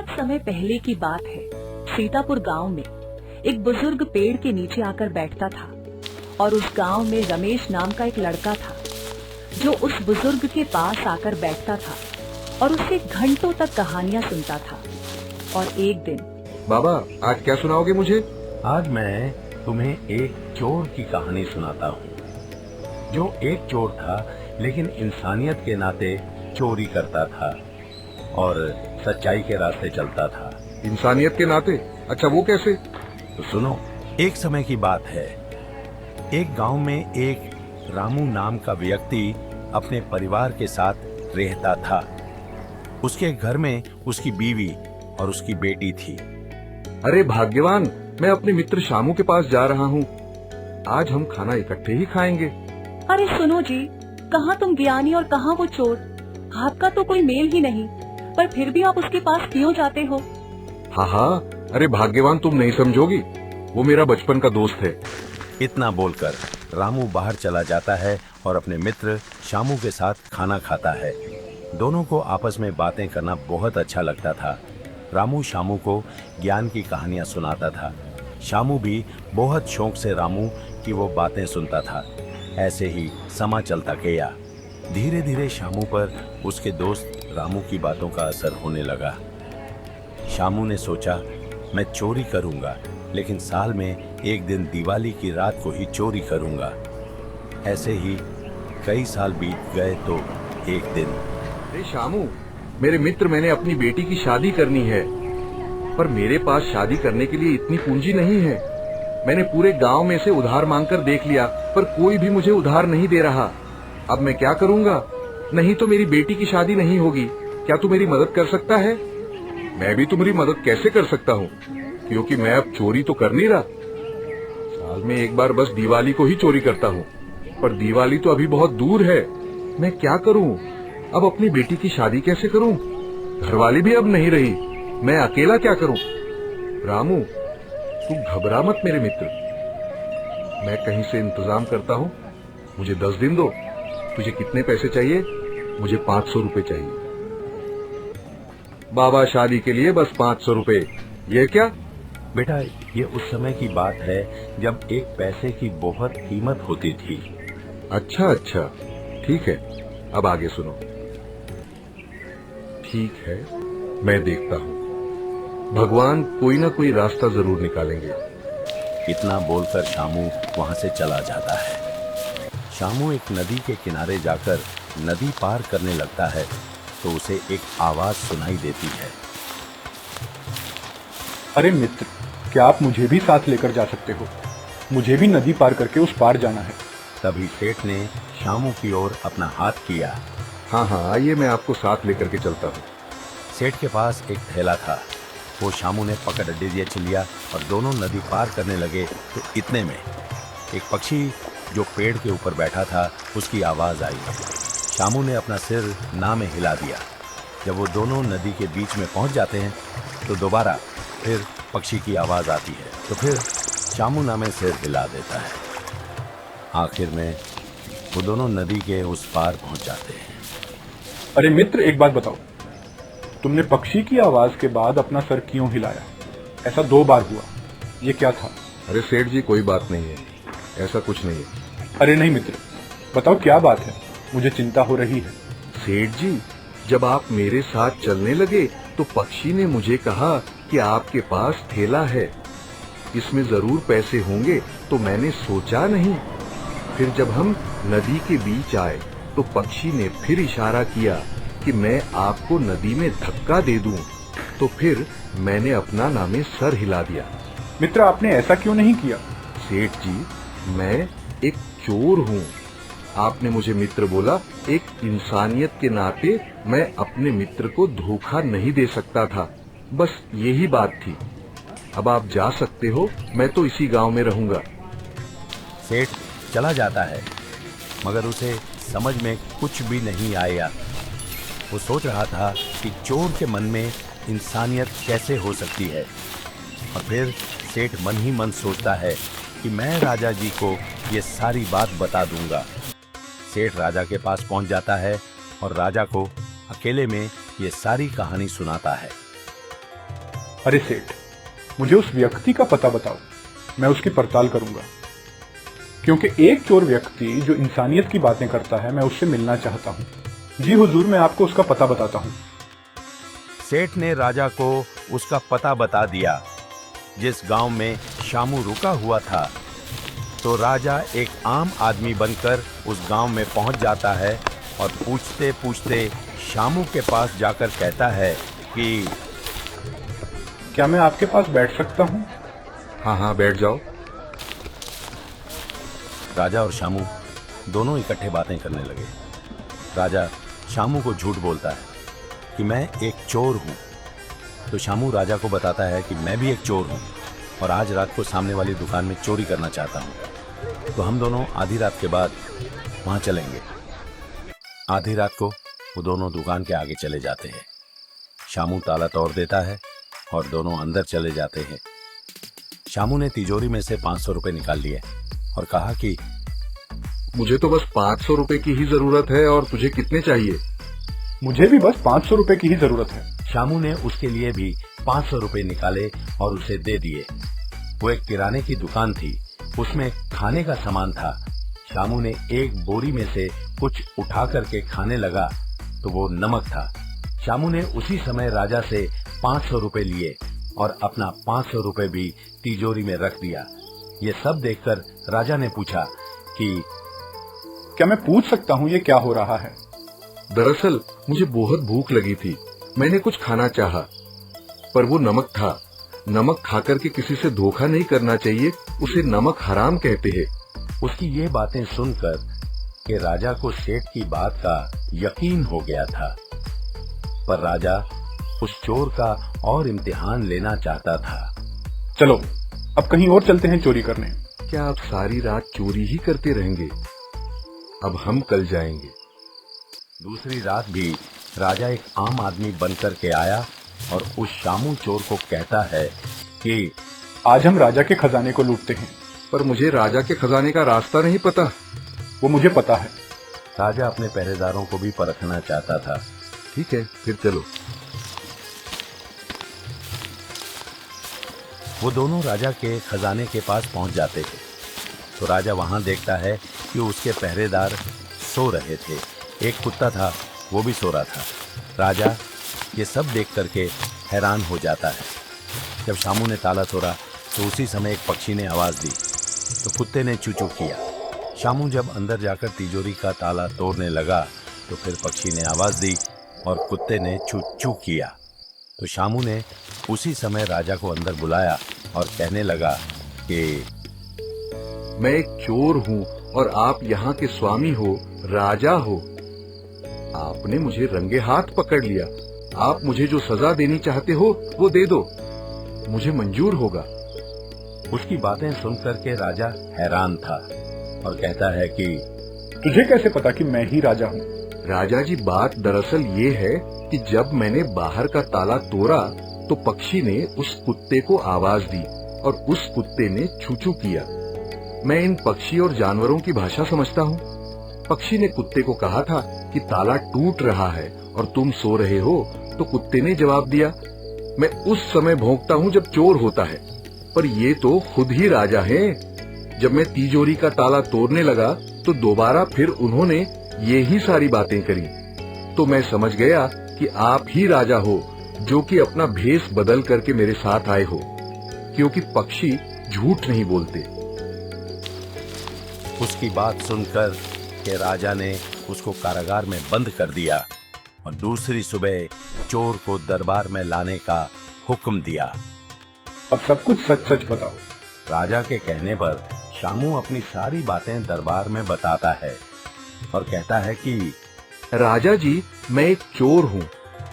बहुत समय पहले की बात है। सीतापुर गांव में एक बुजुर्ग पेड़ के नीचे आकर बैठता था और उस गांव में रमेश नाम का एक लड़का था जो उस बुजुर्ग के पास आकर बैठता था और उससे घंटों तक कहानियां सुनता था। और एक दिन, बाबा आज क्या सुनाओगे मुझे? आज मैं तुम्हें एक चोर की कहानी सुनाता हूँ जो एक चोर था लेकिन इंसानियत के नाते चोरी करता था और सच्चाई के रास्ते चलता था। इंसानियत के नाते? अच्छा, वो कैसे? तो सुनो, एक समय की बात है। एक गांव में एक रामू नाम का व्यक्ति अपने परिवार के साथ रहता था। उसके घर में उसकी बीवी और उसकी बेटी थी। अरे भाग्यवान, मैं अपने मित्र शामू के पास जा रहा हूँ। आज हम खाना इकट्ठे ही खाएंगे। अरे सुनो जी, कहाँ तुम ज्ञानी और कहाँ वो चोर? आपका तो कोई मेल ही नहीं, पर फिर भी आप उसके पास क्यों जाते हो? हाँ, अरे भाग्यवान, तुम नहीं समझोगी, वो मेरा बचपन का दोस्त है। इतना बोलकर रामू बाहर चला जाता है और अपने मित्र शामू के साथ खाना खाता है। दोनों को आपस में बातें करना बहुत अच्छा लगता था। रामू शामू को ज्ञान की कहानियां सुनाता था। शामू भी बहुत शौक से रामू की वो बातें सुनता था। ऐसे ही समा चलता गया। धीरे धीरे शामू पर उसके दोस्त रामू की बातों का असर होने लगा। शामू ने सोचा, मैं चोरी करूंगा, लेकिन साल में एक दिन दिवाली की रात को ही चोरी करूंगा। ऐसे ही कई साल बीत गए तो एक दिन, अरे शामू, मेरे मित्र, मैंने अपनी बेटी की शादी करनी है, पर मेरे पास शादी करने के लिए इतनी पूंजी नहीं है। मैंने पूरे गांव में से उधार मांगकर देख लिया, पर कोई भी मुझे उधार नहीं दे रहा। अब मैं क्या करूंगा? नहीं तो मेरी बेटी की शादी नहीं होगी। क्या तू मेरी मदद कर सकता है? मैं भी तुम्हारी मदद कैसे कर सकता हूँ, क्योंकि मैं अब चोरी तो कर नहीं रहा। साल में एक बार बस दिवाली को ही चोरी करता हूँ, पर दिवाली तो अभी बहुत दूर है। मैं क्या करूँ? अब अपनी बेटी की शादी कैसे करूँ? घरवाली भी अब नहीं रही, मैं अकेला क्या करूँ? रामू, तू घबरा मत मेरे मित्र, मैं कहीं से इंतजाम करता हूँ। मुझे 10 दिन दो। तुझे कितने पैसे चाहिए? मुझे 500 रुपए चाहिए। बाबा, शादी के लिए बस 500 रुपए। ये क्या? बेटा, ये उस समय की बात है जब एक पैसे की बहुत कीमत होती थी। अच्छा, ठीक है, अब आगे सुनो। ठीक है, मैं देखता हूँ, भगवान कोई ना कोई रास्ता जरूर निकालेंगे। इतना बोलकर शामू वहां से चला जाता है। शामू एक नदी के किनारे जाकर नदी पार करने लगता है तो उसे एक आवाज सुनाई देती है। अरे मित्र, क्या आप मुझे भी साथ लेकर जा सकते हो? मुझे भी नदी पार करके उस पार जाना है। तभी सेठ ने शामू की ओर अपना हाथ किया। हाँ, आइए, मैं आपको साथ लेकर के चलता हूँ। सेठ के पास एक थैला था। वो शामू ने पकड़ दीजिए लिया और दोनों नदी पार करने लगे तो इतने में एक पक्षी जो पेड़ के ऊपर बैठा था उसकी आवाज आई। शामू ने अपना सिर ना में हिला दिया। जब वो दोनों नदी के बीच में पहुंच जाते हैं तो दोबारा फिर पक्षी की आवाज आती है, तो फिर शामू ना में सिर हिला देता है। आखिर में वो दोनों नदी के उस पार पहुंच जाते हैं। अरे मित्र, एक बात बताओ, तुमने पक्षी की आवाज के बाद अपना सर क्यों हिलाया? ऐसा 2 बार हुआ, ये क्या था? अरे सेठ जी, कोई बात नहीं है, ऐसा कुछ नहीं है। अरे नहीं मित्र, बताओ क्या बात है, मुझे चिंता हो रही है। सेठ जी, जब आप मेरे साथ चलने लगे तो पक्षी ने मुझे कहा कि आपके पास थैला है, इसमें जरूर पैसे होंगे, तो मैंने सोचा नहीं। फिर जब हम नदी के बीच आए तो पक्षी ने फिर इशारा किया कि मैं आपको नदी में धक्का दे दूं, तो फिर मैंने अपना नामे सर हिला दिया। मित्र, आपने ऐसा क्यों नहीं किया? सेठ जी, मैं एक चोर हूँ। आपने मुझे मित्र बोला, एक इंसानियत के नाते मैं अपने मित्र को धोखा नहीं दे सकता था, बस यही बात थी। अब आप जा सकते हो, मैं तो इसी गांव में रहूंगा। सेठ चला जाता है मगर उसे समझ में कुछ भी नहीं आया। वो सोच रहा था कि चोर के मन में इंसानियत कैसे हो सकती है। और फिर सेठ मन ही मन सोचता है कि मैं राजा जी को ये सारी बात बता दूंगा। सेठ राजा के पास पहुंच जाता है और राजा को अकेले में ये सारी कहानी सुनाता है। अरे सेठ, मुझे उस व्यक्ति का पता बताओ, मैं उसकी पड़ताल करूंगा। क्योंकि एक चोर व्यक्ति जो इंसानियत की बातें करता है, मैं उससे मिलना चाहता हूं। जी हुजूर, मैं आपको उसका पता बताता हूं। सेठ ने राजा को उसका पता बता दिया जिस गांव में शामू रुका हुआ था। तो राजा एक आम आदमी बनकर उस गांव में पहुंच जाता है और पूछते पूछते शामू के पास जाकर कहता है कि क्या मैं आपके पास बैठ सकता हूं? हाँ हाँ, बैठ जाओ। राजा और शामू दोनों इकट्ठे बातें करने लगे। राजा शामू को झूठ बोलता है कि मैं एक चोर हूं। तो शामू राजा को बताता है कि मैं भी एक चोर हूं और आज रात को सामने वाली दुकान में चोरी करना चाहता हूं। तो हम दोनों आधी रात के बाद वहां चलेंगे। आधी रात को वो दोनों दुकान के आगे चले जाते हैं। शामू ताला तोड़ देता है और दोनों अंदर चले जाते हैं। शामू ने तिजोरी में से 500 रुपए निकाल लिए और कहा कि मुझे तो बस 500 रुपए की ही जरूरत है, और तुझे कितने चाहिए? मुझे भी बस 500 रुपए की ही जरूरत है। शामू ने उसके लिए भी 500 रुपए निकाले और उसे दे दिए। वो एक किराने की दुकान थी, उसमें खाने का सामान था। शामू ने एक बोरी में से कुछ उठा करके खाने लगा तो वो नमक था। शामू ने उसी समय राजा से 500 रुपए लिए और अपना 500 रुपए भी तिजोरी में रख दिया। ये सब देखकर राजा ने पूछा कि क्या मैं पूछ सकता हूं ये क्या हो रहा है? दरअसल मुझे बहुत भूख लगी थी, मैंने कुछ खाना चाहा, पर वो नमक था। नमक खाकर के किसी से धोखा नहीं करना चाहिए, उसे नमक हराम कहते हैं। उसकी ये बातें सुनकर कि राजा को सेठ की बात का यकीन हो गया था, पर राजा उस चोर का और इम्तिहान लेना चाहता था। चलो अब कहीं और चलते हैं चोरी करने। क्या आप सारी रात चोरी ही करते रहेंगे? अब हम कल जाएंगे। दूसरी रात भी राजा एक आम आदमी बनकर के आया और उस शामू चोर को कहता है कि आज हम राजा के खजाने को लूटते हैं। पर मुझे राजा के खजाने का रास्ता नहीं पता। वो मुझे पता है। राजा अपने पहरेदारों को भी परखना चाहता था। ठीक है, फिर चलो। वो दोनों राजा के खजाने के पास पहुंच जाते थे। तो राजा वहां देखता है कि उसके पहरेदार सो रहे थे। एक कुत्ता था, वो भी सो रहा था। राजा ये सब देख करके हैरान हो जाता है। जब शामू ने ताला तोड़ा तो उसी समय एक पक्षी ने आवाज दी, तो कुत्ते ने चू चू किया। शामू जब अंदर जाकर तिजोरी का ताला तोड़ने लगा तो फिर पक्षी ने आवाज दी और कुत्ते ने चू चू किया। तो शामू ने उसी समय राजा को अंदर बुलाया और कहने लगा कि मैं एक चोर हूँ और आप यहाँ के स्वामी हो, राजा हो। आपने मुझे रंगे हाथ पकड़ लिया। आप मुझे जो सजा देनी चाहते हो वो दे दो, मुझे मंजूर होगा। उसकी बातें सुनकर के राजा हैरान था और कहता है कि तुझे कैसे पता कि मैं ही राजा हूँ? राजा जी, बात दरअसल ये है कि जब मैंने बाहर का ताला तोड़ा तो पक्षी ने उस कुत्ते को आवाज दी और उस कुत्ते ने छू छू किया। मैं इन पक्षी और जानवरों की भाषा समझता हूँ। पक्षी ने कुत्ते को कहा था कि ताला टूट रहा है और तुम सो रहे हो, तो कुत्ते ने जवाब दिया, मैं उस समय भौंकता हूँ जब चोर होता है, पर ये तो खुद ही राजा हैं। जब मैं तिजोरी का ताला तोड़ने लगा तो दोबारा फिर उन्होंने ये ही सारी बातें करी। तो मैं समझ गया कि आप ही राजा हो, जो कि अपना भेष बदल करके मेरे साथ आए हो, क्योंकि पक्षी झूठ नहीं बोलते। उसकी बात सुनकर के राजा ने उसको कारागार में बंद कर दिया और दूसरी सुबह चोर को दरबार में लाने का हुक्म दिया। अब सब कुछ सच सच बताओ। राजा के कहने पर शामू अपनी सारी बातें दरबार में बताता है और कहता है कि राजा जी, मैं एक चोर हूँ।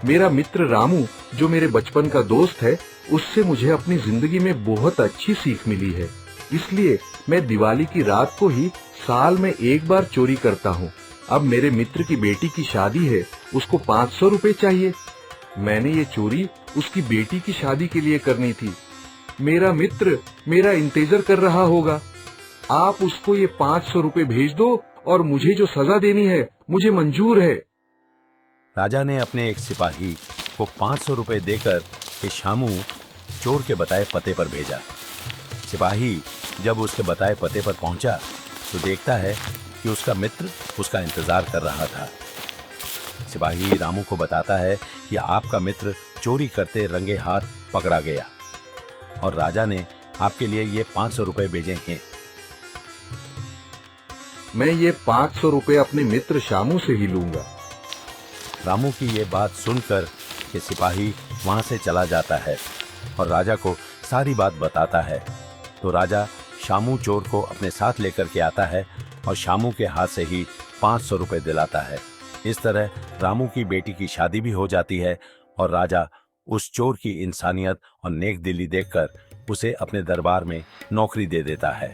मेरा मित्र रामू, जो मेरे बचपन का दोस्त है, उससे मुझे अपनी जिंदगी में बहुत अच्छी सीख मिली है। इसलिए मैं दिवाली की रात को ही साल में एक बार चोरी करता हूँ। अब मेरे मित्र की बेटी की शादी है, उसको 500 रुपए चाहिए। मैंने ये चोरी उसकी बेटी की शादी के लिए करनी थी। मेरा मित्र मेरा इंतजार कर रहा होगा। आप उसको ये 500 रुपए भेज दो और मुझे जो सजा देनी है मुझे मंजूर है। राजा ने अपने एक सिपाही को 500 रुपए देकर कि शामू चोर के बताए पते पर भेजा। सिपाही जब उसके बताए पते पर पहुंचा तो देखता है कि उसका मित्र उसका इंतजार कर रहा था। सिपाही रामू को बताता है कि आपका मित्र चोरी करते रंगे हाथ पकड़ा गया और राजा ने आपके लिए ये 500 रुपए भेजे हैं। मैं ये 500 रुपए अपने मित्र शामू से ही लूंगा। रामू की ये बात सुनकर कि सिपाही वहां से चला जाता है और राजा को सारी बात बताता है। तो राजा शामू चोर को अपने साथ लेकर के आता है और शामू के हाथ से ही 500 रुपए दिलाता है। इस तरह रामू की बेटी की शादी भी हो जाती है और राजा उस चोर की इंसानियत और नेक दिली देखकर उसे अपने दरबार में नौकरी दे देता है।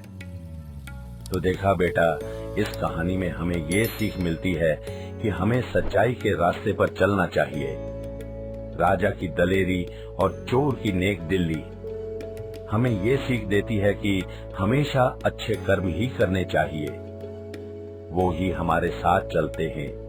तो देखा बेटा, इस कहानी में हमें ये सीख मिलती है कि हमें सच्चाई के रास्ते पर चलना चाहिए। राजा की दलेरी और चोर की नेक दिली हमें ये सीख देती है कि हमेशा अच्छे कर्म ही करने चाहिए, वो ही हमारे साथ चलते हैं।